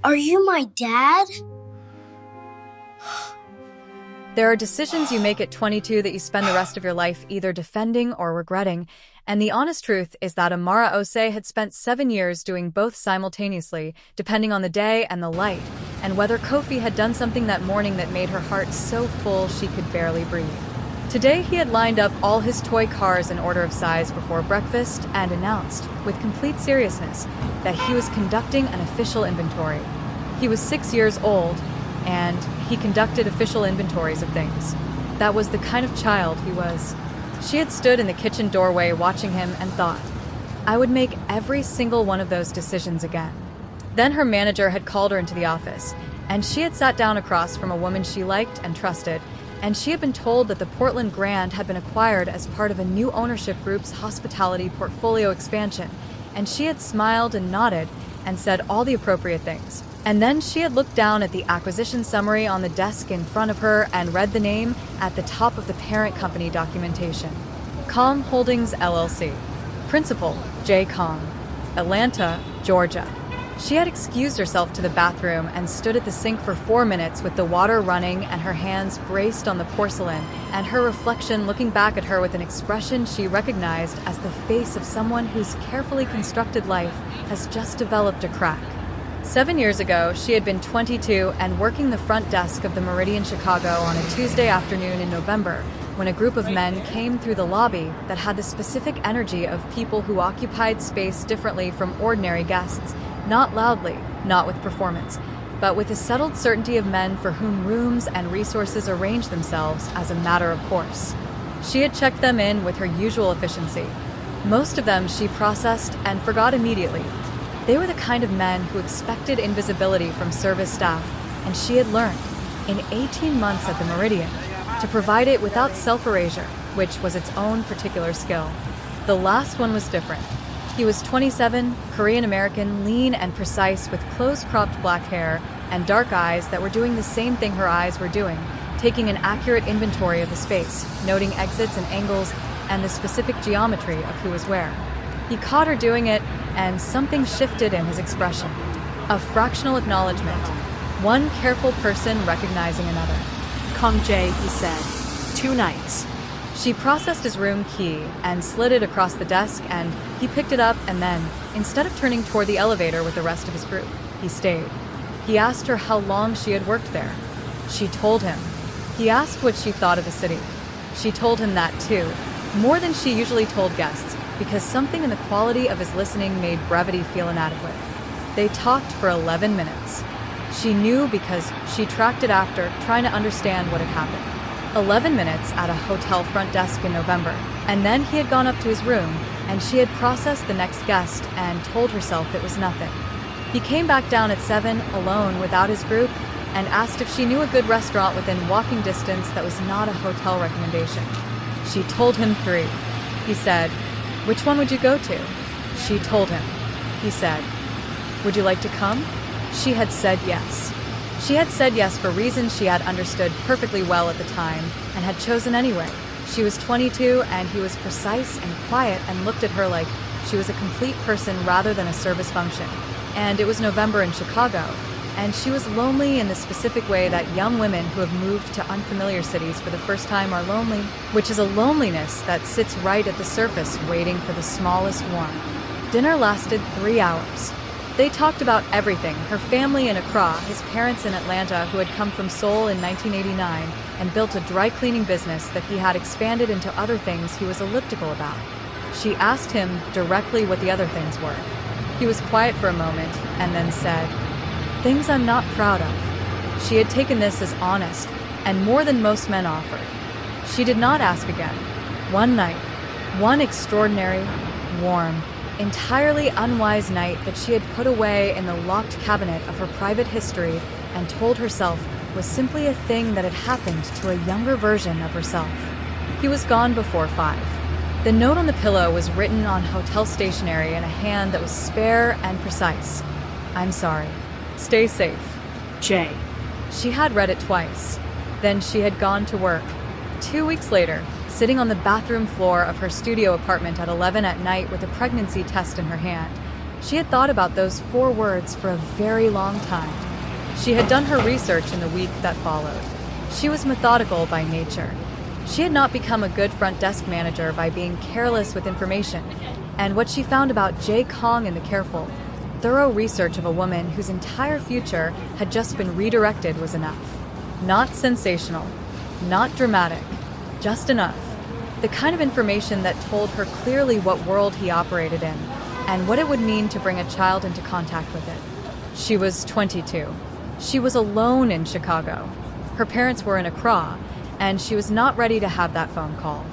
Are you my dad? There are decisions you make at 22 that you spend the rest of your life either defending or regretting, and the honest truth is that Amara Osei had spent 7 years doing both simultaneously, depending on the day and the light, and whether Kofi had done something that morning that made her heart so full she could barely breathe. Today he had lined up all his toy cars in order of size before breakfast and announced, with complete seriousness, that he was conducting an official inventory. He was 6 years old, and he conducted official inventories of things. That was the kind of child he was. She had stood in the kitchen doorway watching him and thought, I would make every single one of those decisions again. Then her manager had called her into the office, and she had sat down across from a woman she liked and trusted, and she had been told that the Portland Grand had been acquired as part of a new ownership group's hospitality portfolio expansion, and she had smiled and nodded and said all the appropriate things. And then she had looked down at the acquisition summary on the desk in front of her and read the name at the top of the parent company documentation. Kong Holdings LLC. Principal, J. Kong. Atlanta, Georgia. She had excused herself to the bathroom and stood at the sink for 4 minutes with the water running and her hands braced on the porcelain, and her reflection looking back at her with an expression she recognized as the face of someone whose carefully constructed life has just developed a crack. 7 years ago, she had been 22 and working the front desk of the Meridian Chicago on a Tuesday afternoon in November, when a group of men came through the lobby that had the specific energy of people who occupied space differently from ordinary guests, not loudly, not with performance, but with the settled certainty of men for whom rooms and resources arrange themselves as a matter of course. She had checked them in with her usual efficiency. Most of them she processed and forgot immediately. They were the kind of men who expected invisibility from service staff, and she had learned, in 18 months at the Meridian, to provide it without self-erasure, which was its own particular skill. The last one was different. He was 27, Korean-American, lean and precise, with close-cropped black hair and dark eyes that were doing the same thing her eyes were doing, taking an accurate inventory of the space, noting exits and angles, and the specific geometry of who was where. He caught her doing it, and something shifted in his expression. A fractional acknowledgement. One careful person recognizing another. Kong Jae, he said. 2 nights. She processed his room key and slid it across the desk, and he picked it up, and then, instead of turning toward the elevator with the rest of his group, he stayed. He asked her how long she had worked there. She told him. He asked what she thought of the city. She told him that too, more than she usually told guests, because something in the quality of his listening made brevity feel inadequate. They talked for 11 minutes. She knew because she tracked it after, trying to understand what had happened. 11 minutes at a hotel front desk in November, and then he had gone up to his room, and she had processed the next guest and told herself it was nothing. He came back down at 7, alone, without his group, and asked if she knew a good restaurant within walking distance that was not a hotel recommendation. She told him 3. He said, "Which one would you go to?" She told him. He said, "Would you like to come?" She had said yes. She had said yes for reasons she had understood perfectly well at the time, and had chosen anyway. She was 22, and he was precise and quiet and looked at her like she was a complete person rather than a service function. And it was November in Chicago, and she was lonely in the specific way that young women who have moved to unfamiliar cities for the first time are lonely, which is a loneliness that sits right at the surface waiting for the smallest warmth. Dinner lasted 3 hours. They talked about everything, her family in Accra, his parents in Atlanta who had come from Seoul in 1989 and built a dry cleaning business that he had expanded into other things he was elliptical about. She asked him directly what the other things were. He was quiet for a moment and then said, "Things I'm not proud of." She had taken this as honest, and more than most men offered. She did not ask again. One night, one extraordinary, warm, entirely unwise night that she had put away in the locked cabinet of her private history and told herself was simply a thing that had happened to a younger version of herself. He was gone before 5. The note on the pillow was written on hotel stationery in a hand that was spare and precise. "I'm sorry. Stay safe. Jay." She had read it twice. Then she had gone to work. 2 weeks later, sitting on the bathroom floor of her studio apartment at 11 at night with a pregnancy test in her hand, She had thought about those 4 words for a very long time. She had done her research in the week that followed. She was methodical by nature. She had not become a good front desk manager by being careless with information, and what she found about Jae Kong in the careful, thorough research of a woman whose entire future had just been redirected was enough. Not sensational, not dramatic, just enough. The kind of information that told her clearly what world he operated in, and what it would mean to bring a child into contact with it. She was 22. She was alone in Chicago. Her parents were in Accra, and she was not ready to have that phone call.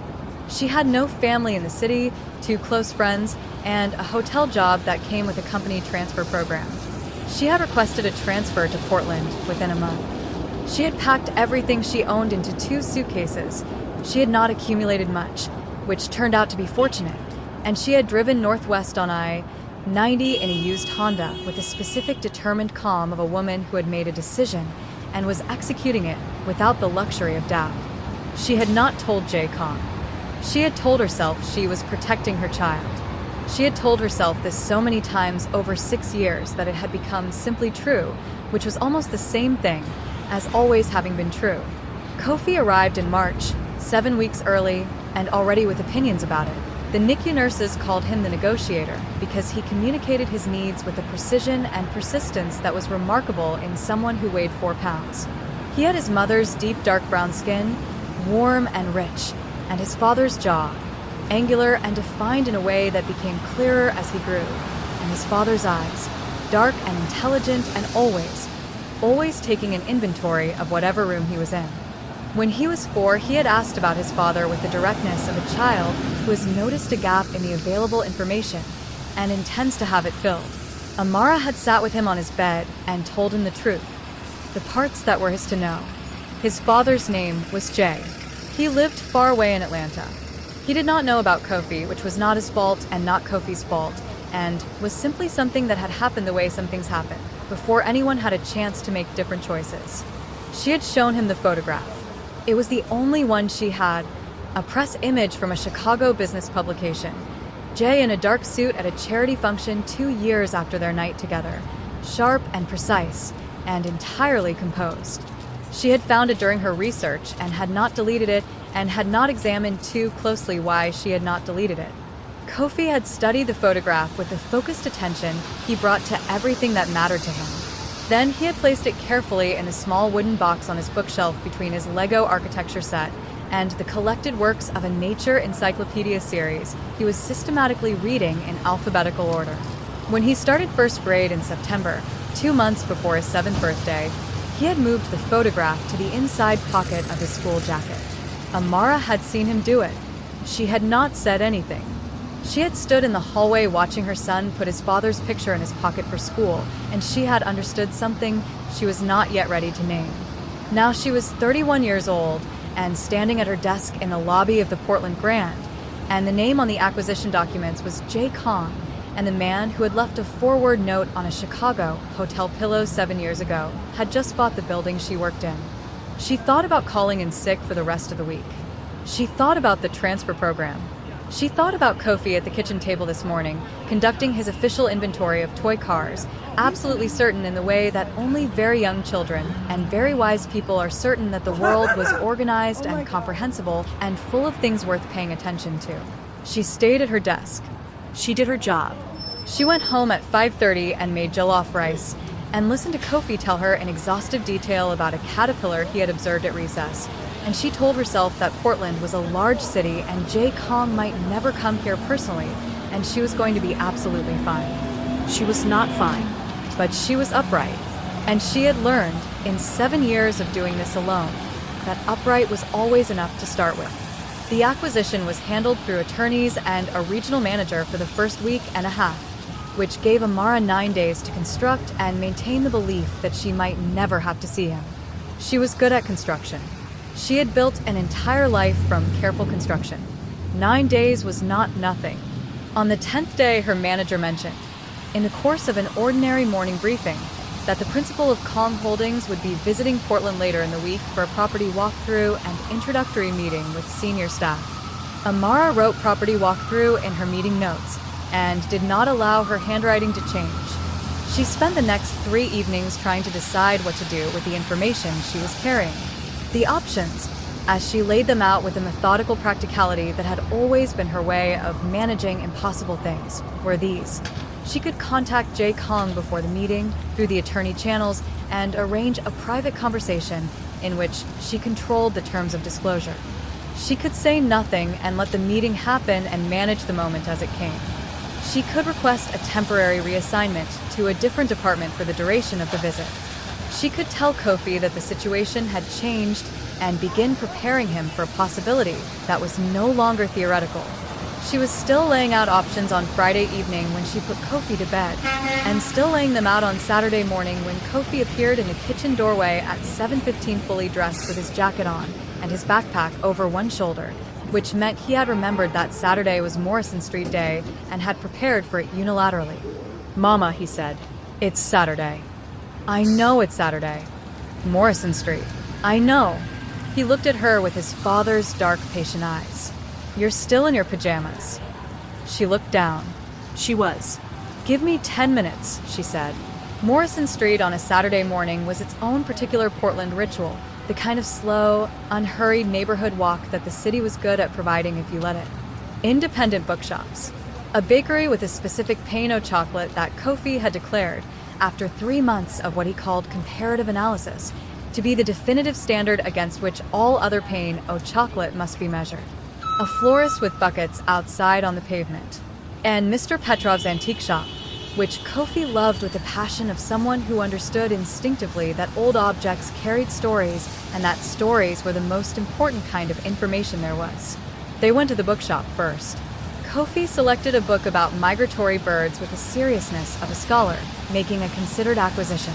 She had no family in the city, 2 close friends, and a hotel job that came with a company transfer program. She had requested a transfer to Portland within a month. She had packed everything she owned into 2 suitcases. She had not accumulated much, which turned out to be fortunate, and she had driven northwest on I-90 in a used Honda with the specific determined calm of a woman who had made a decision and was executing it without the luxury of doubt. She had not told Jae Kong. She had told herself she was protecting her child. She had told herself this so many times over 6 years that it had become simply true, which was almost the same thing as always having been true. Kofi arrived in March, 7 weeks early, and already with opinions about it. The NICU nurses called him the negotiator because he communicated his needs with a precision and persistence that was remarkable in someone who weighed 4 pounds. He had his mother's deep dark brown skin, warm and rich, and his father's jaw, angular and defined in a way that became clearer as he grew, and his father's eyes, dark and intelligent and always taking an inventory of whatever room he was in. When he was 4, he had asked about his father with the directness of a child who has noticed a gap in the available information and intends to have it filled. Amara had sat with him on his bed and told him the truth, the parts that were his to know. His father's name was Jay. He lived far away in Atlanta. He did not know about Kofi, which was not his fault and not Kofi's fault, and was simply something that had happened the way some things happen, before anyone had a chance to make different choices. She had shown him the photograph. It was the only one she had, a press image from a Chicago business publication. Jay in a dark suit at a charity function 2 years after their night together, sharp and precise, and entirely composed. She had found it during her research and had not deleted it and had not examined too closely why she had not deleted it. Kofi had studied the photograph with the focused attention he brought to everything that mattered to him. Then he had placed it carefully in a small wooden box on his bookshelf between his Lego architecture set and the collected works of a nature encyclopedia series he was systematically reading in alphabetical order. When he started first grade in September, 2 months before his 7th birthday, he had moved the photograph to the inside pocket of his school jacket. Amara had seen him do it. She had not said anything. She had stood in the hallway watching her son put his father's picture in his pocket for school, and she had understood something she was not yet ready to name. Now she was 31 years old and standing at her desk in the lobby of the Portland Grand, and the name on the acquisition documents was Jae Kong, and the man who had left a forward note on a Chicago hotel pillow 7 years ago had just bought the building she worked in. She thought about calling in sick for the rest of the week. She thought about the transfer program. She thought about Kofi at the kitchen table this morning, conducting his official inventory of toy cars, absolutely certain in the way that only very young children and very wise people are certain that the world was organized and comprehensible and full of things worth paying attention to. She stayed at her desk. She did her job. She went home at 5:30 and made jollof rice, and listened to Kofi tell her in exhaustive detail about a caterpillar he had observed at recess. And she told herself that Portland was a large city and Jae Kong might never come here personally, and she was going to be absolutely fine. She was not fine. But she was upright, and she had learned, in 7 years of doing this alone, that upright was always enough to start with. The acquisition was handled through attorneys and a regional manager for the first week and a half, which gave Amara 9 days to construct and maintain the belief that she might never have to see him. She was good at construction. She had built an entire life from careful construction. 9 days was not nothing. On the 10th day, her manager mentioned, in the course of an ordinary morning briefing, that the principal of Kong Holdings would be visiting Portland later in the week for a property walkthrough and introductory meeting with senior staff. Amara wrote property walkthrough in her meeting notes, and did not allow her handwriting to change. She spent the next 3 evenings trying to decide what to do with the information she was carrying. The options, as she laid them out with a methodical practicality that had always been her way of managing impossible things, were these. She could contact Jay Kong before the meeting, through the attorney channels, and arrange a private conversation in which she controlled the terms of disclosure. She could say nothing and let the meeting happen and manage the moment as it came. She could request a temporary reassignment to a different department for the duration of the visit. She could tell Kofi that the situation had changed and begin preparing him for a possibility that was no longer theoretical. She was still laying out options on Friday evening when she put Kofi to bed, and still laying them out on Saturday morning when Kofi appeared in the kitchen doorway at 7:15 fully dressed with his jacket on and his backpack over one shoulder, which meant he had remembered that Saturday was Morrison Street Day and had prepared for it unilaterally. "Mama," he said, "it's Saturday." "I know it's Saturday." "Morrison Street." "I know." He looked at her with his father's dark, patient eyes. "You're still in your pajamas." She looked down. She was. "Give me 10 minutes, she said. Morrison Street on a Saturday morning was its own particular Portland ritual, the kind of slow, unhurried neighborhood walk that the city was good at providing if you let it. Independent bookshops. A bakery with a specific pain au chocolate that Kofi had declared, after 3 months of what he called comparative analysis, to be the definitive standard against which all other pain au chocolate must be measured. A florist with buckets outside on the pavement. And Mr. Petrov's antique shop, which Kofi loved with the passion of someone who understood instinctively that old objects carried stories and that stories were the most important kind of information there was. They went to the bookshop first. Kofi selected a book about migratory birds with the seriousness of a scholar, making a considered acquisition.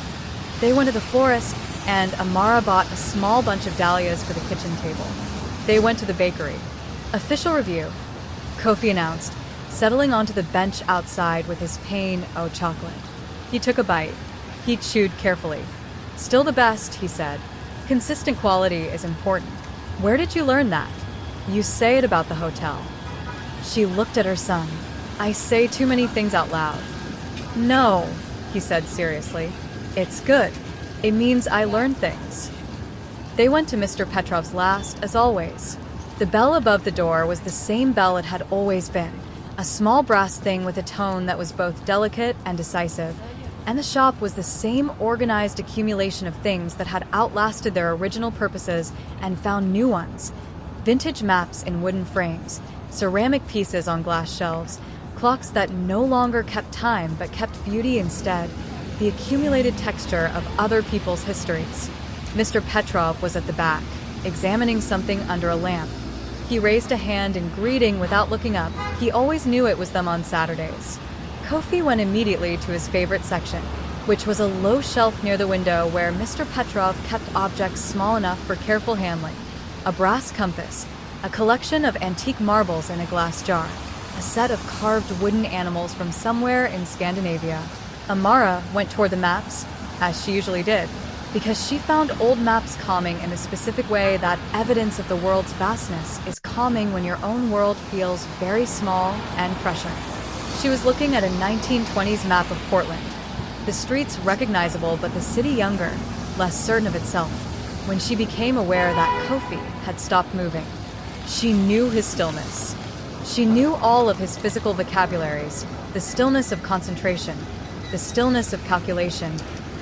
They went to the florist, and Amara bought a small bunch of dahlias for the kitchen table. They went to the bakery. "Official review," Kofi announced, settling onto the bench outside with his pain au chocolate. He took a bite. He chewed carefully. "Still the best," he said. "Consistent quality is important. Where did you learn that?" "You say it about the hotel." She looked at her son. "I say too many things out loud." "No," he said seriously. "It's good. It means I learn things." They went to Mr. Petrov's last, as always. The bell above the door was the same bell it had always been, a small brass thing with a tone that was both delicate and decisive, and the shop was the same organized accumulation of things that had outlasted their original purposes and found new ones. Vintage maps in wooden frames, ceramic pieces on glass shelves, clocks that no longer kept time but kept beauty instead, the accumulated texture of other people's histories. Mr. Petrov was at the back, examining something under a lamp. He raised a hand in greeting without looking up. He always knew it was them on Saturdays. Kofi went immediately to his favorite section, which was a low shelf near the window where Mr. Petrov kept objects small enough for careful handling. A brass compass, a collection of antique marbles in a glass jar, a set of carved wooden animals from somewhere in Scandinavia. Amara went toward the maps, as she usually did, because she found old maps calming in a specific way that evidence of the world's vastness is calming when your own world feels very small and pressured. She was looking at a 1920s map of Portland. The streets recognizable, but the city younger, less certain of itself, when she became aware that Kofi had stopped moving. She knew his stillness. She knew all of his physical vocabularies, the stillness of concentration, the stillness of calculation,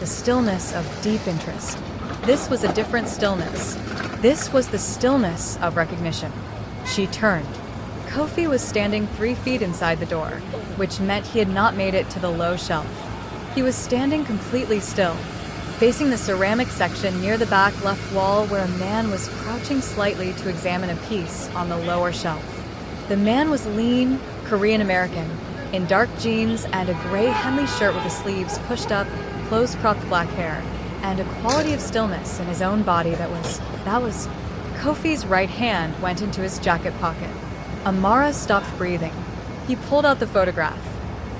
the stillness of deep interest. This was a different stillness. This was the stillness of recognition. She turned. Kofi was standing 3 feet inside the door, which meant he had not made it to the low shelf. He was standing completely still, facing the ceramic section near the back left wall where a man was crouching slightly to examine a piece on the lower shelf. The man was lean, Korean-American, in dark jeans and a gray Henley shirt with the sleeves pushed up, close-cropped black hair, and a quality of stillness in his own body that was... Kofi's right hand went into his jacket pocket. Amara stopped breathing. He pulled out the photograph.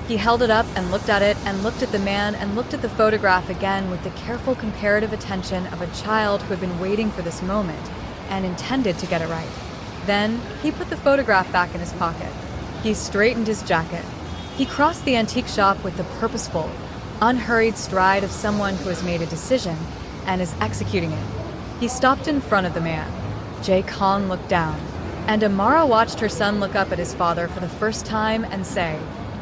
He held it up and looked at it and looked at the man and looked at the photograph again with the careful comparative attention of a child who had been waiting for this moment and intended to get it right. Then he put the photograph back in his pocket. He straightened his jacket. He crossed the antique shop with the purposeful, unhurried stride of someone who has made a decision and is executing it. He stopped in front of the man. Jae Kong looked down, and Amara watched her son look up at his father for the first time and say,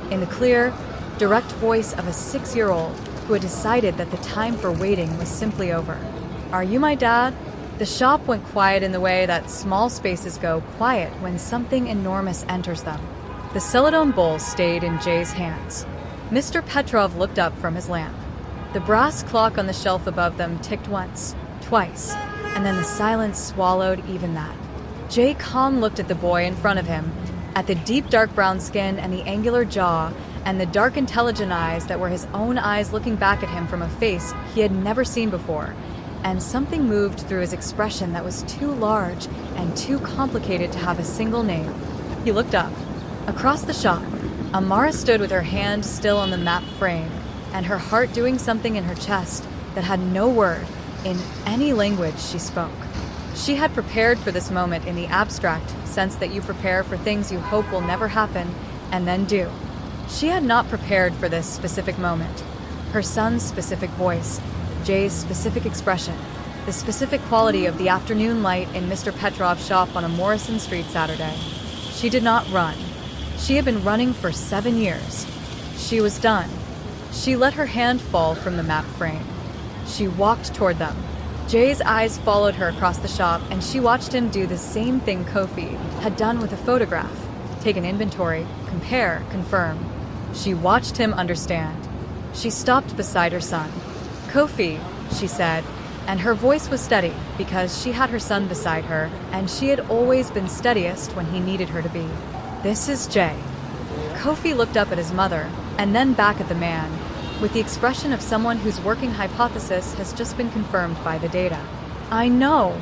in the clear, direct voice of a 6-year-old who had decided that the time for waiting was simply over, "Are you my dad?" The shop went quiet in the way that small spaces go quiet when something enormous enters them. The Celadon bowl stayed in Jay's hands. Mr. Petrov looked up from his lamp. The brass clock on the shelf above them ticked once, twice, and then the silence swallowed even that. Jae Kong looked at the boy in front of him, at the deep dark brown skin and the angular jaw, and the dark intelligent eyes that were his own eyes looking back at him from a face he had never seen before, and something moved through his expression that was too large and too complicated to have a single name. He looked up. Across the shop, Amara stood with her hand still on the map frame, and her heart doing something in her chest that had no word in any language she spoke. She had prepared for this moment in the abstract sense that you prepare for things you hope will never happen and then do. She had not prepared for this specific moment. Her son's specific voice, Jay's specific expression, the specific quality of the afternoon light in Mr. Petrov's shop on a Morrison Street Saturday. She did not run. She had been running for 7 years. She was done. She let her hand fall from the map frame. She walked toward them. Jay's eyes followed her across the shop, and she watched him do the same thing Kofi had done with a photograph. Take an inventory, compare, confirm. She watched him understand. She stopped beside her son. "Kofi," she said, and her voice was steady because she had her son beside her, and she had always been steadiest when he needed her to be. "This is Jay." Kofi looked up at his mother, and then back at the man, with the expression of someone whose working hypothesis has just been confirmed by the data. "I know,"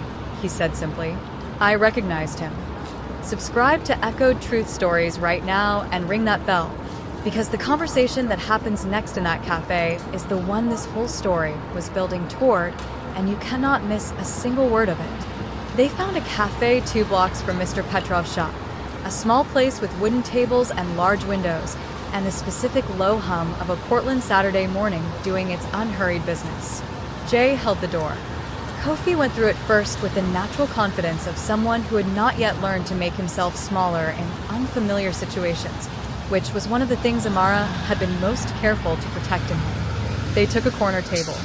he said simply. "I recognized him." Subscribe to Echoed Truth Stories right now and ring that bell, because the conversation that happens next in that cafe is the one this whole story was building toward, and you cannot miss a single word of it. They found a cafe 2 blocks from Mr. Petrov's shop, a small place with wooden tables and large windows, and the specific low hum of a Portland Saturday morning doing its unhurried business. Jay held the door. Kofi went through it first with the natural confidence of someone who had not yet learned to make himself smaller in unfamiliar situations, which was one of the things Amara had been most careful to protect in him. They took a corner table.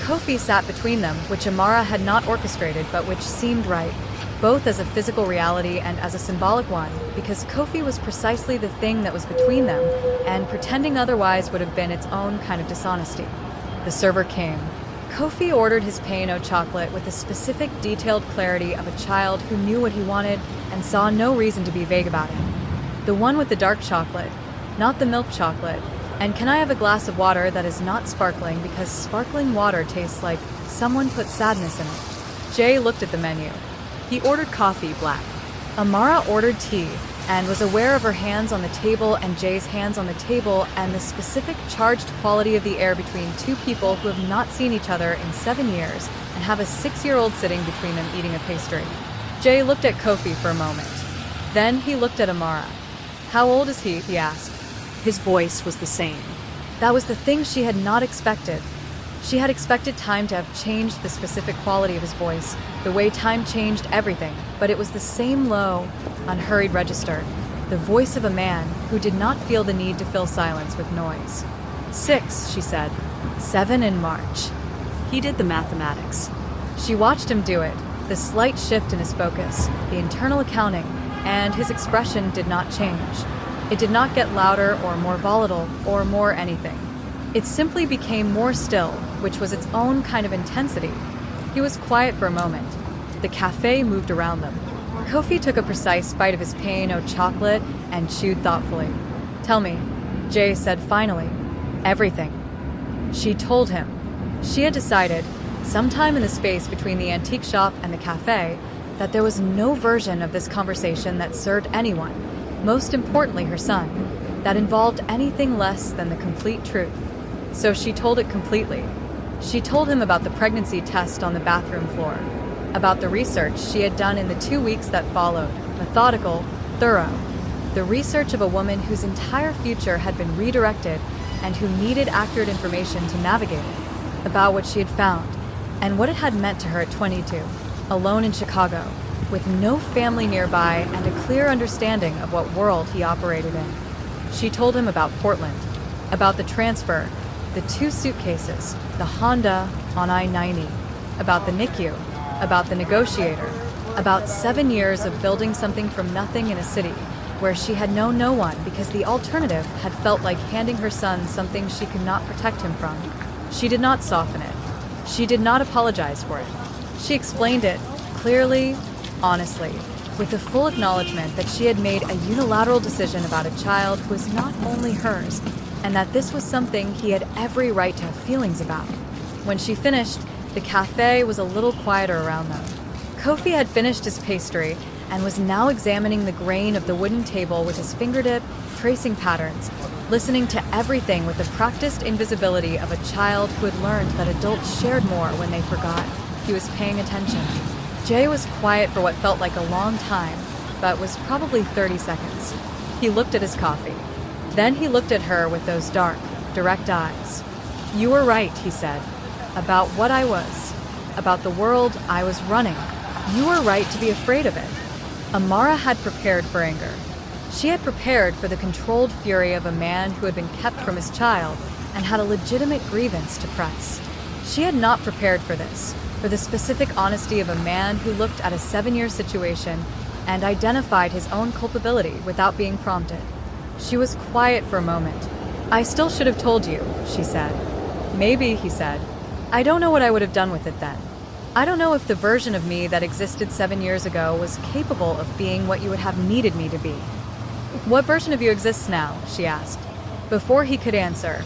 Kofi sat between them, which Amara had not orchestrated but which seemed right, both as a physical reality and as a symbolic one, because Kofi was precisely the thing that was between them, and pretending otherwise would have been its own kind of dishonesty. The server came. Kofi ordered his pain au chocolate with the specific, detailed clarity of a child who knew what he wanted and saw no reason to be vague about it. The one with the dark chocolate, not the milk chocolate, and can I have a glass of water that is not sparkling because sparkling water tastes like someone put sadness in it. Jay looked at the menu. He ordered coffee black. Amara ordered tea and was aware of her hands on the table and Jay's hands on the table and the specific charged quality of the air between two people who have not seen each other in 7 years and have a 6-year-old sitting between them eating a pastry. Jay looked at Kofi for a moment. Then he looked at Amara. "How old is he asked. His voice was the same. That was the thing she had not expected. She had expected time to have changed the specific quality of his voice, the way time changed everything, but it was the same low, unhurried register, the voice of a man who did not feel the need to fill silence with noise. 6, she said. 7 in March. He did the mathematics. She watched him do it, the slight shift in his focus, the internal accounting, and his expression did not change. It did not get louder or more volatile or more anything. It simply became more still, which was its own kind of intensity. He was quiet for a moment. The cafe moved around them. Kofi took a precise bite of his pain au chocolate and chewed thoughtfully. "Tell me," Jay said finally. "Everything." She told him. She had decided, sometime in the space between the antique shop and the cafe, that there was no version of this conversation that served anyone, most importantly her son, that involved anything less than the complete truth. So she told it completely. She told him about the pregnancy test on the bathroom floor, about the research she had done in the 2 weeks that followed, methodical, thorough. The research of a woman whose entire future had been redirected and who needed accurate information to navigate it, about what she had found and what it had meant to her at 22, alone in Chicago, with no family nearby and a clear understanding of what world he operated in. She told him about Portland, about the transfer, the 2 suitcases, the Honda on I-90, about the NICU, about the negotiator, about 7 years of building something from nothing in a city where she had known no one because the alternative had felt like handing her son something she could not protect him from. She did not soften it. She did not apologize for it. She explained it clearly, honestly, with the full acknowledgement that she had made a unilateral decision about a child who was not only hers, and that this was something he had every right to have feelings about. When she finished, the cafe was a little quieter around them. Kofi had finished his pastry and was now examining the grain of the wooden table with his fingertip, tracing patterns, listening to everything with the practiced invisibility of a child who had learned that adults shared more when they forgot. He was paying attention. Jay was quiet for what felt like a long time, but was probably 30 seconds. He looked at his coffee. Then he looked at her with those dark, direct eyes. "You were right," he said, "about what I was, about the world I was running. You were right to be afraid of it." Amara had prepared for anger. She had prepared for the controlled fury of a man who had been kept from his child and had a legitimate grievance to press. She had not prepared for this, for the specific honesty of a man who looked at a 7-year situation and identified his own culpability without being prompted. She was quiet for a moment. "I still should have told you," she said. "Maybe," he said. "I don't know what I would have done with it then. I don't know if the version of me that existed 7 years ago was capable of being what you would have needed me to be." "What version of you exists now?" she asked. Before he could answer,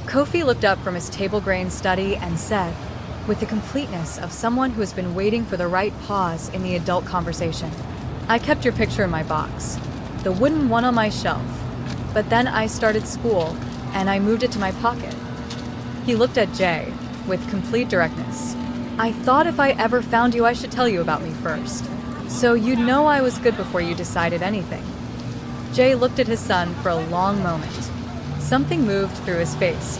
Kofi looked up from his table grain study and said, with the completeness of someone who has been waiting for the right pause in the adult conversation, "I kept your picture in my box, the wooden one on my shelf, but then I started school and I moved it to my pocket." He looked at Jay with complete directness. "I thought if I ever found you I should tell you about me first, so you'd know I was good before you decided anything." Jay looked at his son for a long moment. Something moved through his face,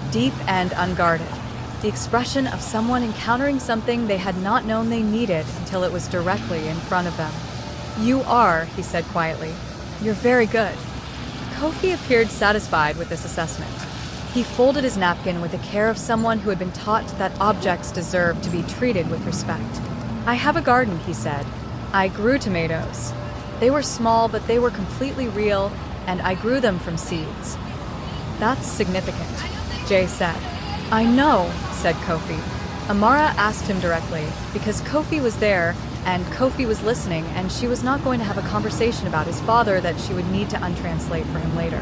deep and unguarded, the expression of someone encountering something they had not known they needed until it was directly in front of them. "You are," he said quietly. "You're very good." Kofi appeared satisfied with this assessment. He folded his napkin with the care of someone who had been taught that objects deserve to be treated with respect. "I have a garden," he said. "I grew tomatoes. They were small, but they were completely real, and I grew them from seeds." "That's significant," Jay said. "I know," said Kofi. Amara asked him directly, because Kofi was there, and Kofi was listening, and she was not going to have a conversation about his father that she would need to untranslate for him later.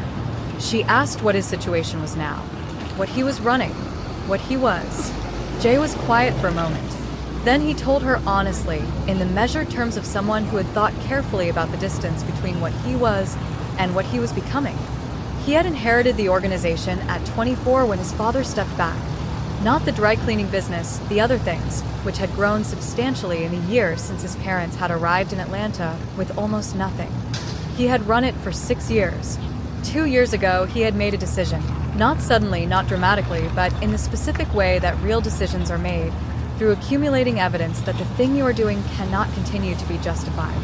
She asked what his situation was now, what he was running, what he was. Jay was quiet for a moment. Then he told her honestly, in the measured terms of someone who had thought carefully about the distance between what he was and what he was becoming. He had inherited the organization at 24 when his father stepped back. Not the dry cleaning business, the other things, which had grown substantially in the years since his parents had arrived in Atlanta with almost nothing. He had run it for 6 years. 2 years ago, he had made a decision. Not suddenly, not dramatically, but in the specific way that real decisions are made, through accumulating evidence that the thing you are doing cannot continue to be justified.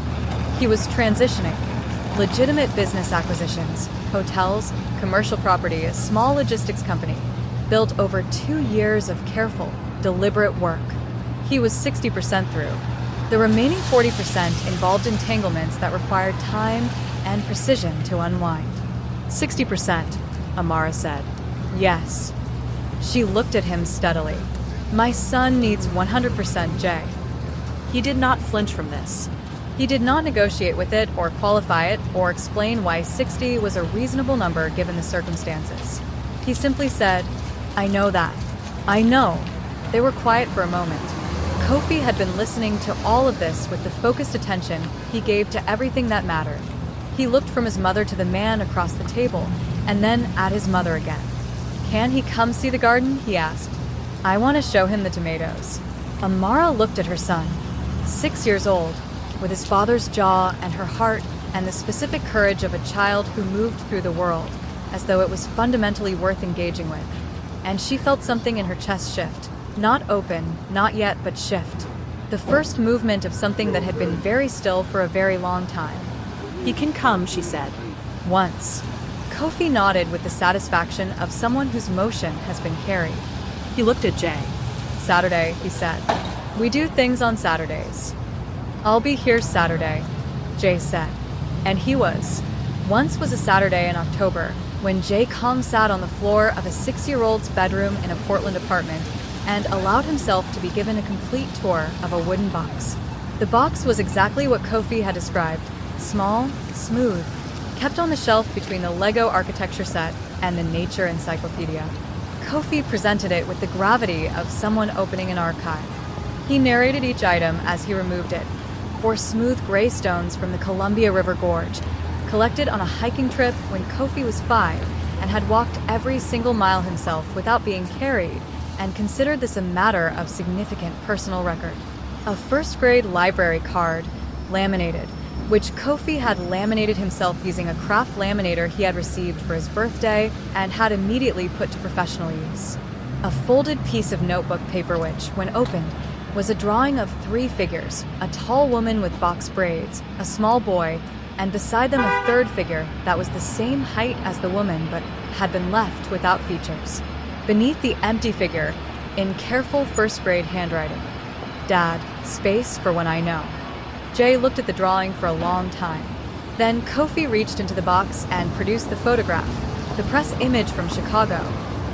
He was transitioning. Legitimate business acquisitions, hotels, commercial property, a small logistics company, built over 2 years of careful, deliberate work. He was 60% through. The remaining 40% involved entanglements that required time and precision to unwind. 60%, Amara said. "Yes." She looked at him steadily. "My son needs 100% Jay." He did not flinch from this. He did not negotiate with it or qualify it or explain why 60 was a reasonable number given the circumstances. He simply said, "I know that. I know." They were quiet for a moment. Kofi had been listening to all of this with the focused attention he gave to everything that mattered. He looked from his mother to the man across the table, and then at his mother again. "Can he come see the garden?" he asked. "I want to show him the tomatoes." Amara looked at her son, 6 years old, with his father's jaw and her heart and the specific courage of a child who moved through the world, as though it was fundamentally worth engaging with. And she felt something in her chest shift. Not open, not yet, but shift. The first movement of something that had been very still for a very long time. "He can come," she said. Once. Kofi nodded with the satisfaction of someone whose motion has been carried. He looked at Jay. "Saturday," he said. "We do things on Saturdays." "I'll be here Saturday," Jay said. And he was. Once was a Saturday in October, when Jay Kong sat on the floor of a 6-year-old's bedroom in a Portland apartment and allowed himself to be given a complete tour of a wooden box. The box was exactly what Kofi had described: small, smooth, kept on the shelf between the Lego architecture set and the nature encyclopedia. Kofi presented it with the gravity of someone opening an archive. He narrated each item as he removed it. 4 smooth gray stones from the Columbia River Gorge, collected on a hiking trip when Kofi was 5 and had walked every single mile himself without being carried, and considered this a matter of significant personal record. A first-grade library card, laminated, which Kofi had laminated himself using a craft laminator he had received for his birthday and had immediately put to professional use. A folded piece of notebook paper which, when opened, was a drawing of 3 figures: a tall woman with box braids, a small boy, and beside them a third figure that was the same height as the woman but had been left without features. Beneath the empty figure, in careful first-grade handwriting, "Dad, space for when I know." Jay looked at the drawing for a long time. Then Kofi reached into the box and produced the photograph, the press image from Chicago,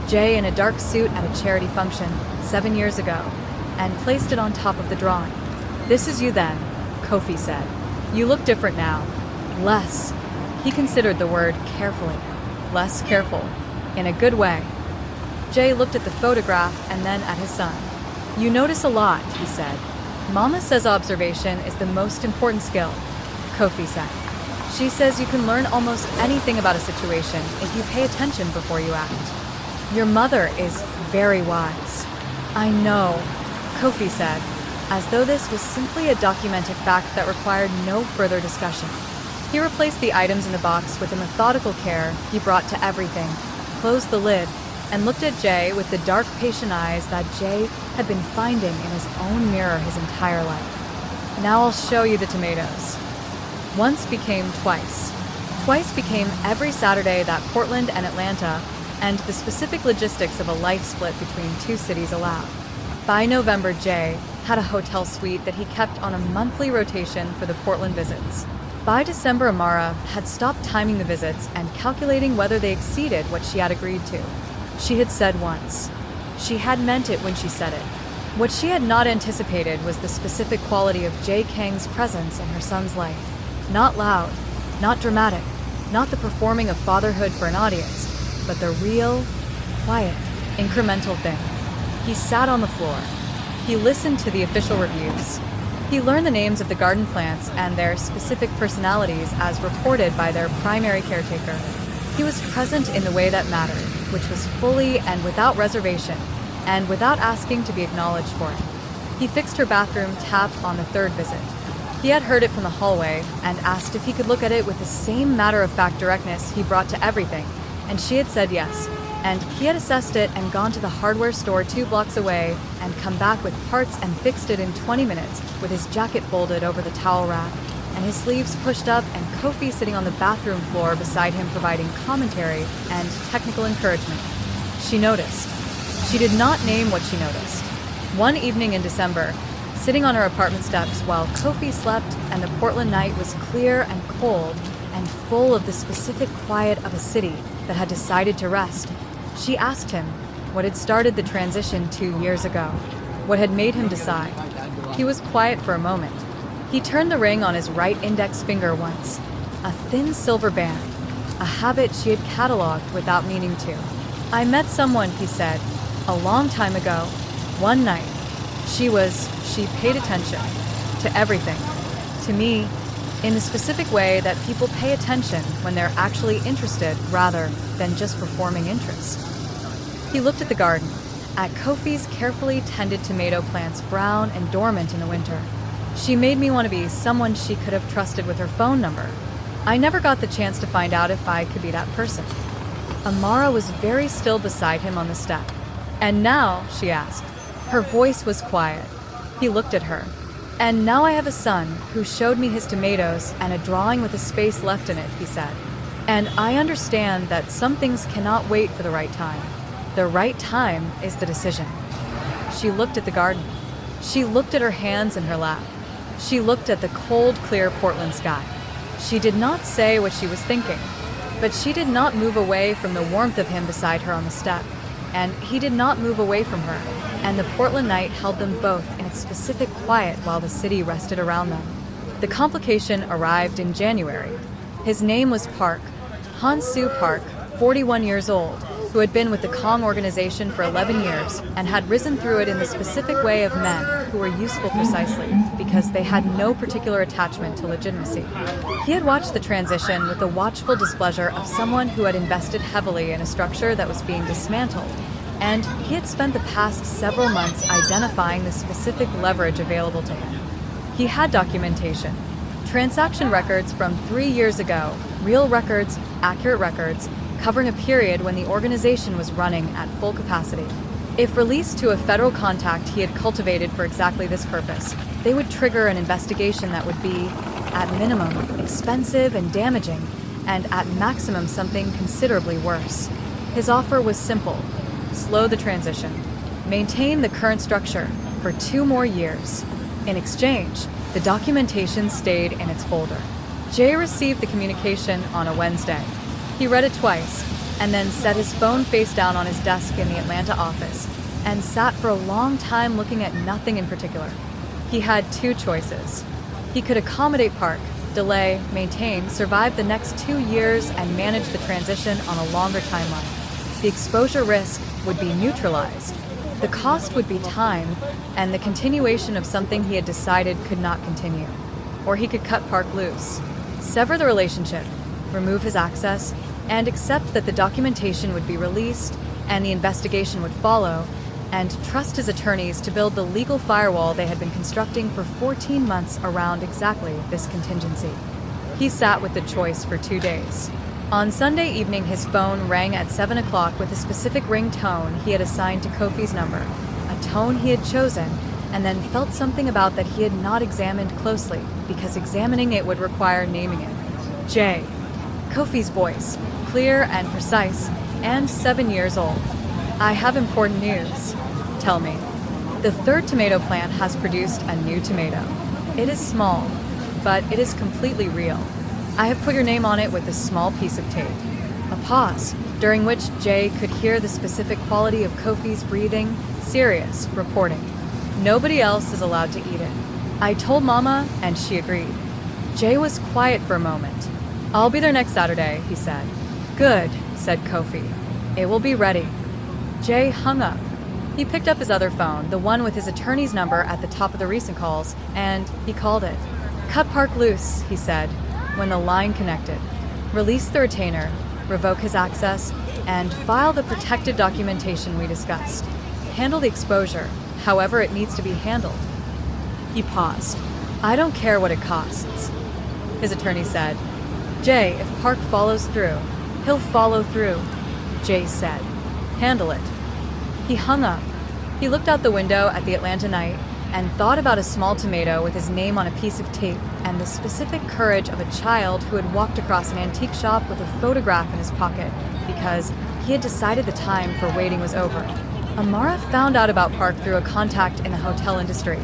Jay in a dark suit at a charity function 7 years ago, and placed it on top of the drawing. "This is you then," Kofi said. "You look different now. Less." He considered the word carefully. "Less careful. In a good way." Jay looked at the photograph and then at his son. "You notice a lot," he said. "Mama says observation is the most important skill," Kofi said. "She says you can learn almost anything about a situation if you pay attention before you act. Your mother is very wise." "I know," Kofi said, as though this was simply a documented fact that required no further discussion. He replaced the items in the box with the methodical care he brought to everything, closed the lid, and looked at Jay with the dark, patient eyes that Jay had been finding in his own mirror his entire life. "Now I'll show you the tomatoes." Once became twice. Twice became every Saturday that Portland and Atlanta, and the specific logistics of a life split between 2 cities allowed. By November, Jay had a hotel suite that he kept on a monthly rotation for the Portland visits. By December, Amara had stopped timing the visits and calculating whether they exceeded what she had agreed to. She had said once. She had meant it when she said it. What she had not anticipated was the specific quality of Jay Kang's presence in her son's life. Not loud, not dramatic, not the performing of fatherhood for an audience, but the real, quiet, incremental thing. He sat on the floor. He listened to the official reviews. He learned the names of the garden plants and their specific personalities as reported by their primary caretaker. He was present in the way that mattered, which was fully and without reservation, and without asking to be acknowledged for it. He fixed her bathroom tap on the 3rd visit. He had heard it from the hallway and asked if he could look at it with the same matter-of-fact directness he brought to everything, and she had said yes. And he had assessed it and gone to the hardware store 2 blocks away and come back with parts and fixed it in 20 minutes with his jacket folded over the towel rack and his sleeves pushed up and Kofi sitting on the bathroom floor beside him providing commentary and technical encouragement. She noticed. She did not name what she noticed. One evening in December, sitting on her apartment steps while Kofi slept and the Portland night was clear and cold and full of the specific quiet of a city that had decided to rest, she asked him what had started the transition 2 years ago, what had made him decide. He was quiet for a moment. He turned the ring on his right index finger once, a thin silver band, a habit she had cataloged without meaning to. "I met someone," he said, "a long time ago, one night. She paid attention to everything, to me, in the specific way that people pay attention when they're actually interested rather than just performing interest." He looked at the garden, at Kofi's carefully tended tomato plants brown and dormant in the winter. "She made me want to be someone she could have trusted with her phone number," I never got the chance to find out if I could be that person. Amara was very still beside him on the step. And now, she asked. Her voice was quiet. He looked at her. And now I have a son who showed me his tomatoes and a drawing with a space left in it, he said. And I understand that some things cannot wait for the right time. The right time is the decision. She looked at the garden. She looked at her hands in her lap. She looked at the cold, clear Portland sky. She did not say what she was thinking, but she did not move away from the warmth of him beside her on the step, and he did not move away from her, and the Portland night held them both in its specific quiet while the city rested around them. The complication arrived in January. His name was Park, Han-Soo Park, 41 years old, who had been with the Kong organization for 11 years and had risen through it in the specific way of men who were useful precisely because they had no particular attachment to legitimacy. He had watched the transition with the watchful displeasure of someone who had invested heavily in a structure that was being dismantled, and he had spent the past several months identifying the specific leverage available to him. He had documentation, transaction records from 3 years ago, real records, accurate records, covering a period when the organization was running at full capacity. If released to a federal contact he had cultivated for exactly this purpose, they would trigger an investigation that would be, at minimum, expensive and damaging, and at maximum something considerably worse. His offer was simple: slow the transition, maintain the current structure for 2 more years. In exchange, the documentation stayed in its folder. Jay received the communication on a Wednesday. He read it twice, and then set his phone face down on his desk in the Atlanta office, and sat for a long time looking at nothing in particular. He had 2 choices. He could accommodate Park, delay, maintain, survive the next 2 years, and manage the transition on a longer timeline. The exposure risk would be neutralized. The cost would be time, and the continuation of something he had decided could not continue. Or he could cut Park loose, sever the relationship, remove his access, and accept that the documentation would be released and the investigation would follow, and trust his attorneys to build the legal firewall they had been constructing for 14 months around exactly this contingency. He sat with the choice for 2 days. On Sunday evening, his phone rang at 7 o'clock with a specific ringtone he had assigned to Kofi's number, a tone he had chosen, and then felt something about that he had not examined closely, because examining it would require naming it. Jay. Kofi's voice, clear and precise, and 7 years old. I have important news. Tell me. The 3rd tomato plant has produced a new tomato. It is small, but it is completely real. I have put your name on it with a small piece of tape. A pause, during which Jay could hear the specific quality of Kofi's breathing, serious, reporting. Nobody else is allowed to eat it. I told Mama, and she agreed. Jay was quiet for a moment. I'll be there next Saturday, he said. Good, said Kofi. It will be ready. Jay hung up. He picked up his other phone, the one with his attorney's number at the top of the recent calls, and he called it. Cut Park loose, he said, when the line connected. Release the retainer, revoke his access, and file the protected documentation we discussed. Handle the exposure, however it needs to be handled. He paused. I don't care what it costs. His attorney said, Jay, if Park follows through, he'll follow through. Jay said, handle it. He hung up. He looked out the window at the Atlanta night and thought about a small tomato with his name on a piece of tape and the specific courage of a child who had walked across an antique shop with a photograph in his pocket because he had decided the time for waiting was over. Amara found out about Park through a contact in the hotel industry,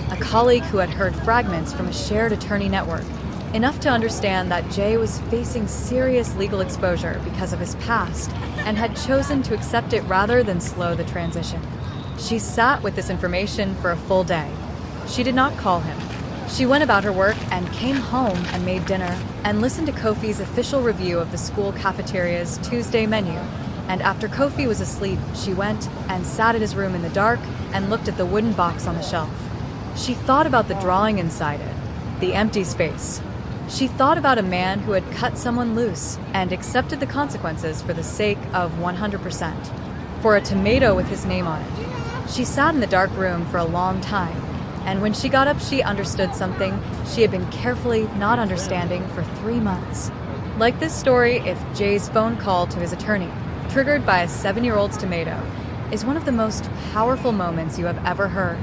a colleague who had heard fragments from a shared attorney network, enough to understand that Jay was facing serious legal exposure because of his past and had chosen to accept it rather than slow the transition. She sat with this information for a full day. She did not call him. She went about her work and came home and made dinner and listened to Kofi's official review of the school cafeteria's Tuesday menu. And after Kofi was asleep, she went and sat in his room in the dark and looked at the wooden box on the shelf. She thought about the drawing inside it, the empty space. She thought about a man who had cut someone loose and accepted the consequences for the sake of 100%. For a tomato with his name on it. She sat in the dark room for a long time, And when she got up, she understood something she had been carefully not understanding for 3 months. Like this story, if Jay's phone call to his attorney, triggered by a 7-year-old's tomato, is one of the most powerful moments you have ever heard.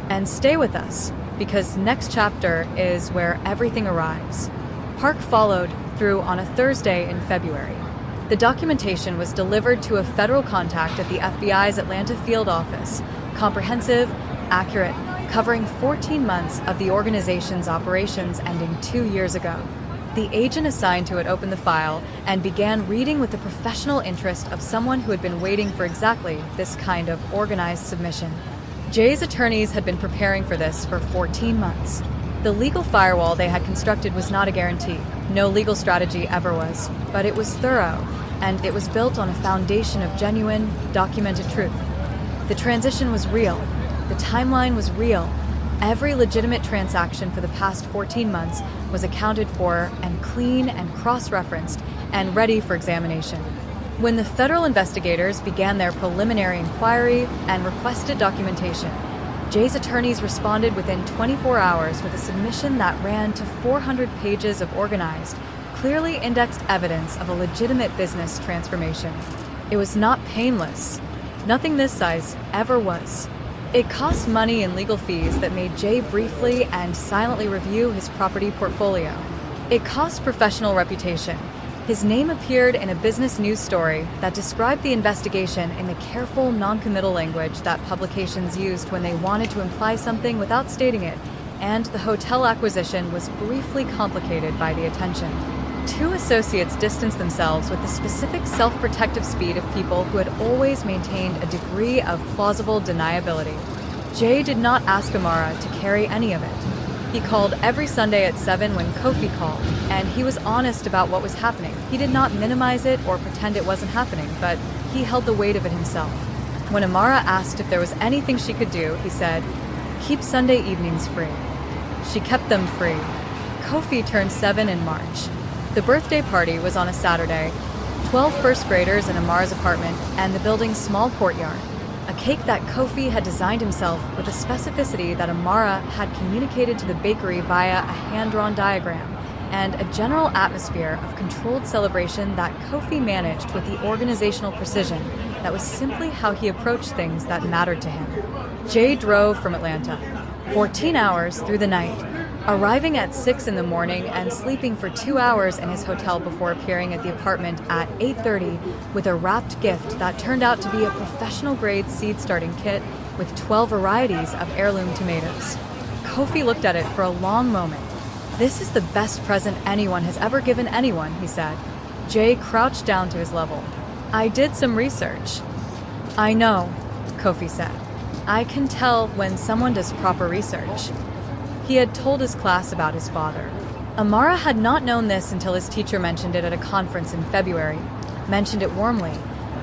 And stay with us, because next chapter is where everything arrives. Park followed through on a Thursday in February. The documentation was delivered to a federal contact at the FBI's Atlanta field office, comprehensive, accurate, covering 14 months of the organization's operations ending 2 years ago. The agent assigned to it opened the file and began reading with the professional interest of someone who had been waiting for exactly this kind of organized submission. Jay's attorneys had been preparing for this for 14 months. The legal firewall they had constructed was not a guarantee. No legal strategy ever was. But it was thorough, and it was built on a foundation of genuine, documented truth. The transition was real. The timeline was real. Every legitimate transaction for the past 14 months was accounted for and clean and cross-referenced and ready for examination. When the federal investigators began their preliminary inquiry and requested documentation, Jay's attorneys responded within 24 hours with a submission that ran to 400 pages of organized, clearly indexed evidence of a legitimate business transformation. It was not painless. Nothing this size ever was. It cost money in legal fees that made Jay briefly and silently review his property portfolio. It cost professional reputation. His name appeared in a business news story that described the investigation in the careful, non-committal language that publications used when they wanted to imply something without stating it, and the hotel acquisition was briefly complicated by the attention. 2 associates distanced themselves with the specific self-protective speed of people who had always maintained a degree of plausible deniability. Jay did not ask Amara to carry any of it. He called every Sunday at 7 when Kofi called, and he was honest about what was happening. He did not minimize it or pretend it wasn't happening, but he held the weight of it himself. When Amara asked if there was anything she could do, he said, "Keep Sunday evenings free." She kept them free. Kofi turned 7 in March. The birthday party was on a Saturday. 12 first graders in Amara's apartment and the building's small courtyard. A cake that Kofi had designed himself with a specificity that Amara had communicated to the bakery via a hand-drawn diagram, and a general atmosphere of controlled celebration that Kofi managed with the organizational precision that was simply how he approached things that mattered to him. Jay drove from Atlanta, 14 hours through the night, arriving at 6 in the morning and sleeping for 2 hours in his hotel before appearing at the apartment at 8:30 with a wrapped gift that turned out to be a professional-grade seed-starting kit with 12 varieties of heirloom tomatoes. Kofi looked at it for a long moment. "This is the best present anyone has ever given anyone," he said. Jay crouched down to his level. "I did some research." "I know," Kofi said. "I can tell when someone does proper research." He had told his class about his father. Amara had not known this until his teacher mentioned it at a conference in February, mentioned it warmly,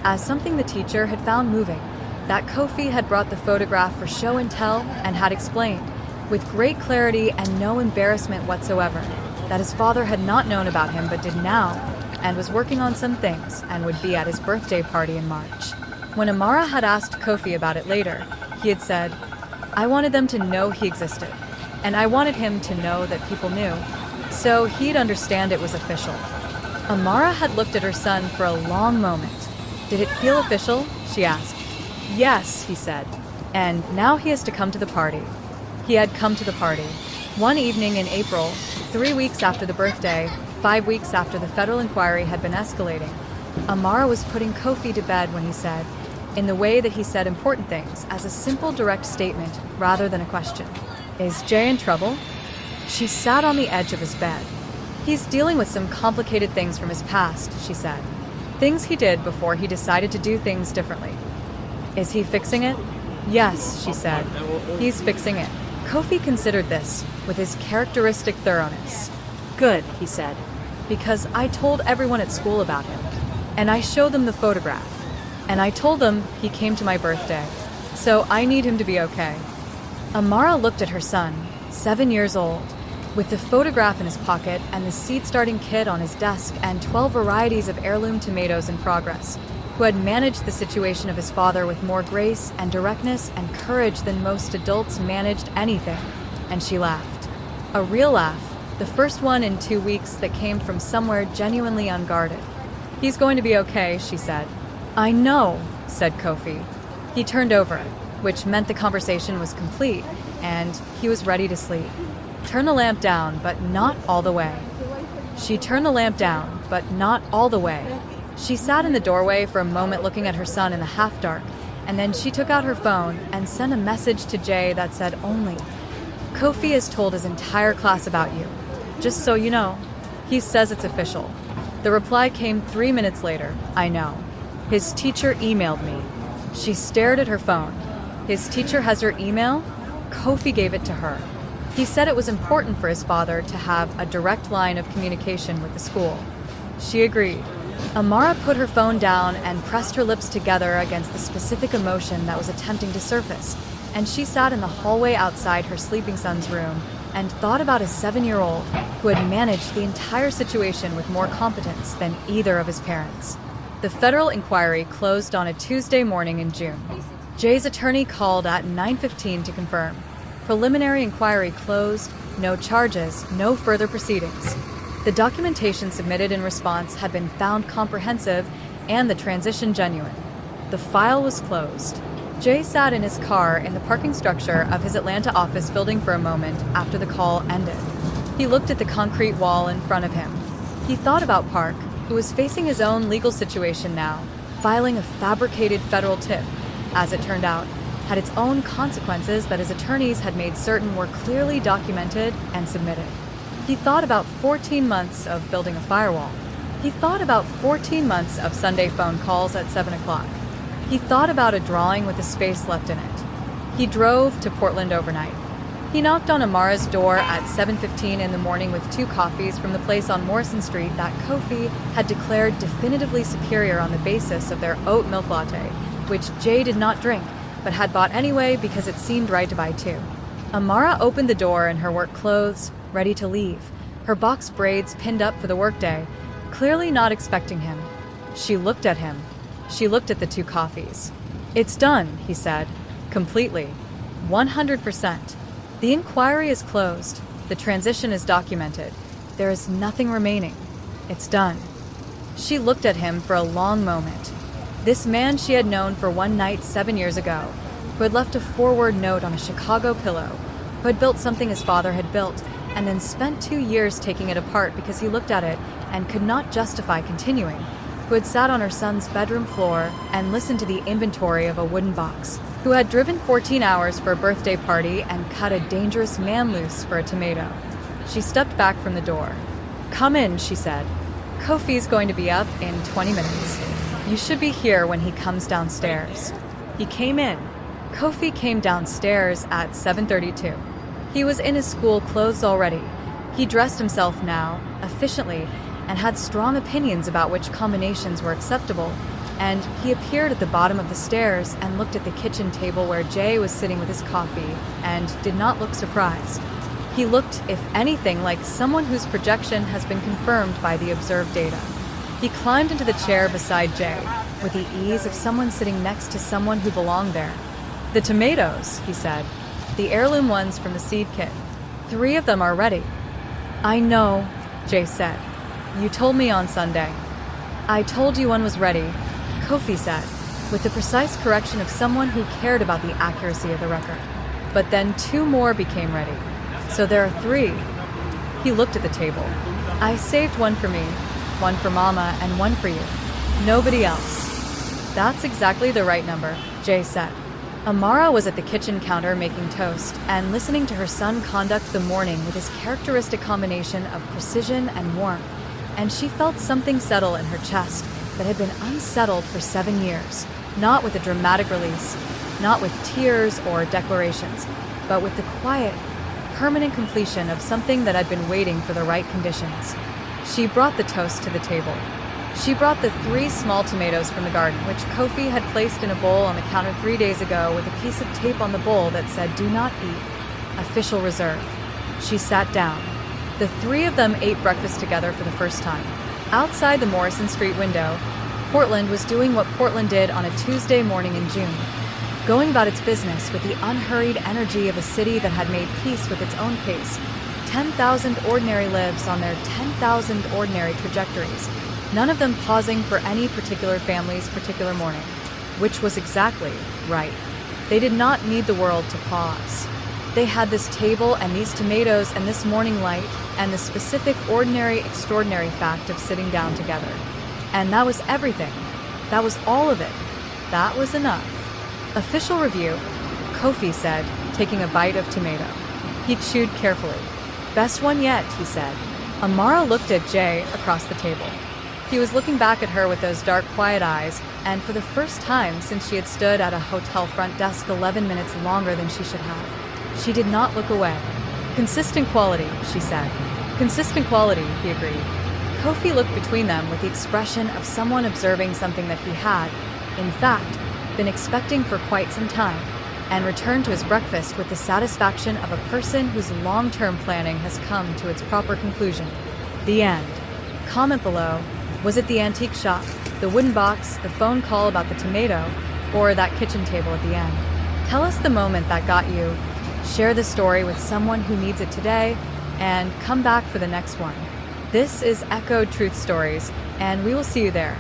as something the teacher had found moving, that Kofi had brought the photograph for show and tell and had explained, with great clarity and no embarrassment whatsoever, that his father had not known about him but did now, and was working on some things and would be at his birthday party in March. When Amara had asked Kofi about it later, he had said, "I wanted them to know he existed. And I wanted him to know that people knew, so he'd understand it was official." Amara had looked at her son for a long moment. "Did it feel official?" she asked. "Yes," he said. "And now he has to come to the party." He had come to the party. One evening in April, 3 weeks after the birthday, 5 weeks after the federal inquiry had been escalating, Amara was putting Kofi to bed when he said, in the way that he said important things, as a simple direct statement rather than a question, "Is Jay in trouble?" She sat on the edge of his bed. "He's dealing with some complicated things from his past," she said. "Things he did before he decided to do things differently." "Is he fixing it?" "Yes," she said. "He's fixing it." Kofi considered this with his characteristic thoroughness. "Good," he said, "because I told everyone at school about him. And I showed them the photograph. And I told them he came to my birthday. So I need him to be okay." Amara looked at her son, 7 years old, with the photograph in his pocket and the seed-starting kit on his desk and 12 varieties of heirloom tomatoes in progress. who had managed the situation of his father with more grace and directness and courage than most adults managed anything, and she laughed. A real laugh, the first one in 2 weeks that came from somewhere genuinely unguarded. "He's going to be okay," she said. "I know," said Kofi. He turned over, which meant the conversation was complete, and he was ready to sleep. "Turn the lamp down, but not all the way." She turned the lamp down, but not all the way. She sat in the doorway for a moment looking at her son in the half-dark, and then she took out her phone and sent a message to Jay that said only, "Kofi has told his entire class about you. Just so you know. He says it's official." The reply came 3 minutes later. "I know. His teacher emailed me." She stared at her phone. "His teacher has her email?" Kofi gave it to her. He said it was important for his father to have a direct line of communication with the school. She agreed. Amara put her phone down and pressed her lips together against the specific emotion that was attempting to surface, and she sat in the hallway outside her sleeping son's room and thought about a 7-year-old who had managed the entire situation with more competence than either of his parents. The federal inquiry closed on a Tuesday morning in June. Jay's attorney called at 9:15 to confirm. Preliminary inquiry closed, no charges, no further proceedings. The documentation submitted in response had been found comprehensive and the transition genuine. The file was closed. Jay sat in his car in the parking structure of his Atlanta office building for a moment after the call ended. He looked at the concrete wall in front of him. He thought about Park, who was facing his own legal situation now, filing a fabricated federal tip, as it turned out, had its own consequences that his attorneys had made certain were clearly documented and submitted. He thought about 14 months of building a firewall. He thought about 14 months of Sunday phone calls at 7 o'clock. He thought about a drawing with a space left in it. He drove to Portland overnight. He knocked on Amara's door at 7:15 in the morning with 2 coffees from the place on Morrison Street that Kofi had declared definitively superior on the basis of their oat milk latte, which Jay did not drink, but had bought anyway because it seemed right to buy 2. Amara opened the door in her work clothes, ready to leave, her box braids pinned up for the workday, clearly not expecting him. She looked at him. She looked at the 2 coffees. "It's done," he said. "Completely. 100%. The inquiry is closed. The transition is documented. There is nothing remaining. It's done." She looked at him for a long moment. This man she had known for one night 7 years ago, who had left a forward note on a Chicago pillow, who had built something his father had built, and then spent 2 years taking it apart because he looked at it and could not justify continuing, who had sat on her son's bedroom floor and listened to the inventory of a wooden box, who had driven 14 hours for a birthday party and cut a dangerous man loose for a tomato. She stepped back from the door. "Come in," she said. "Kofi's going to be up in 20 minutes. You should be here when he comes downstairs." He came in. Kofi came downstairs at 7:32. He was in his school clothes already. He dressed himself now, efficiently, and had strong opinions about which combinations were acceptable, and he appeared at the bottom of the stairs and looked at the kitchen table where Jay was sitting with his coffee and did not look surprised. He looked, if anything, like someone whose projection has been confirmed by the observed data. He climbed into the chair beside Jay, with the ease of someone sitting next to someone who belonged there. "The tomatoes," he said. "The heirloom ones from the seed kit. 3 of them are ready." "I know," Jay said. "You told me on Sunday." "I told you one was ready," Kofi said, with the precise correction of someone who cared about the accuracy of the record. "But then 2 more became ready. So there are 3. He looked at the table. "I saved one for me, one for Mama, and one for you. Nobody else." "That's exactly the right number," Jay said. Amara was at the kitchen counter making toast and listening to her son conduct the morning with his characteristic combination of precision and warmth, and she felt something settle in her chest that had been unsettled for 7 years, not with a dramatic release, not with tears or declarations, but with the quiet, permanent completion of something that had been waiting for the right conditions. She brought the toast to the table. She brought the 3 small tomatoes from the garden, which Kofi had placed in a bowl on the counter 3 days ago with a piece of tape on the bowl that said, "Do not eat. Official reserve." She sat down. The 3 of them ate breakfast together for the first time. Outside the Morrison Street window, Portland was doing what Portland did on a Tuesday morning in June, going about its business with the unhurried energy of a city that had made peace with its own pace. 10,000 ordinary lives on their 10,000 ordinary trajectories, none of them pausing for any particular family's particular morning, which was exactly right. They did not need the world to pause. They had this table and these tomatoes and this morning light and the specific ordinary extraordinary fact of sitting down together. And that was everything. That was all of it. That was enough. Official review, Kofi said, taking a bite of tomato. He chewed carefully. Best one yet, he said. Amara looked at Jay across the table. He was looking back at her with those dark, quiet eyes, and for the first time since she had stood at a hotel front desk 11 minutes longer than she should have, she did not look away. Consistent quality, she said. Consistent quality, he agreed. Kofi looked between them with the expression of someone observing something that he had, in fact, been expecting for quite some time, and returned to his breakfast with the satisfaction of a person whose long-term planning has come to its proper conclusion. The end. Comment below. Was it the antique shop, the wooden box, the phone call about the tomato, or that kitchen table at the end? Tell us the moment that got you. Share the story with someone who needs it today, and come back for the next one. This is Echoed Truth Stories, and we will see you there.